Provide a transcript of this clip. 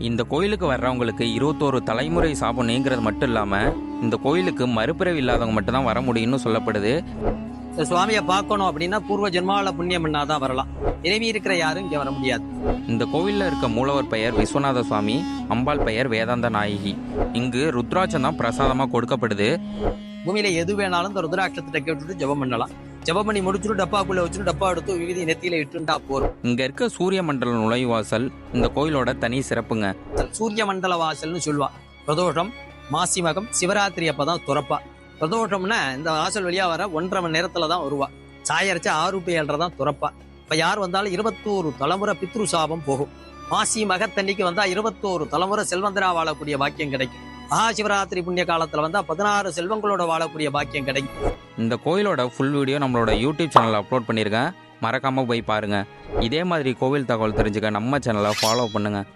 இந்த கோயிலுக்கு வர்றவங்களுக்கு 21 தலைமுறை சாபம் நீங்கிறது மட்டும் இல்லாமல் இந்த கோயிலுக்கு மறுபிறவி இல்லாதவங்க மட்டும்தான் வர முடியும்னு சொல்லப்படுது. இந்த சுவாமியை பார்க்கணும் அப்படின்னா பூர்வ ஜென்மாவில புண்ணியம் பண்ணாதான் வரலாம். இறைவி இருக்கிற யாரும் இங்கே வர முடியாது. இந்த கோவிலில் இருக்க மூலவர் பெயர் விஸ்வநாத சுவாமி, அம்பாள் பெயர் வேதாந்த நாயகி. இங்கு ருத்ராட்சம் தான் பிரசாதமாக கொடுக்கப்படுது. பூமியில எது வேணாலும் இந்த ருத்ராட்சத்தை கேட்டுட்டு ஜெபம் பண்ணலாம். ஜெபம் பண்ணி முடிச்சுட்டு டப்பாக்குள்ள வச்சுட்டு டப்பா எடுத்து விகுதி நெத்தியில இட்டுண்டா போறோம். இங்க இருக்க சூரிய மண்டல நுழைவாசல் இந்த கோயிலோட தனி சிறப்புங்க. சூரிய மண்டல வாசல்னு சொல்லுவா. பிரதோஷம், மாசி மகம், சிவராத்திரி அப்பதான் துறப்பா. பிரதோஷம்னா இந்த வாசல் வழியா வர 1.5 மணி நேரத்துல தான் வருவா. சாயரைச்சு 6 to 7:30 தான் துறப்பா. இப்ப யார் வந்தாலும் 21 தலைமுறை பித்ரு சாபம் போகும். மாசி மகத்தன்னைக்கு வந்தா 21 தலைமுறை செல்வந்தரா வாழக்கூடிய பாக்கியம் கிடைக்கும். மகா சிவராத்திரி புண்ணிய காலத்துல வந்தா 16 செல்வங்களோட வாழக்கூடிய பாக்கியம் கிடைக்கும். இந்த கோயிலோட ஃபுல் வீடியோ நம்மளோட யூடியூப் சேனலில் அப்லோட் பண்ணியிருக்கேன், மறக்காமல் போய் பாருங்கள். இதே மாதிரி கோவில் தகவல் தெரிஞ்சுக்க நம்ம சேனலை ஃபாலோ பண்ணுங்கள்.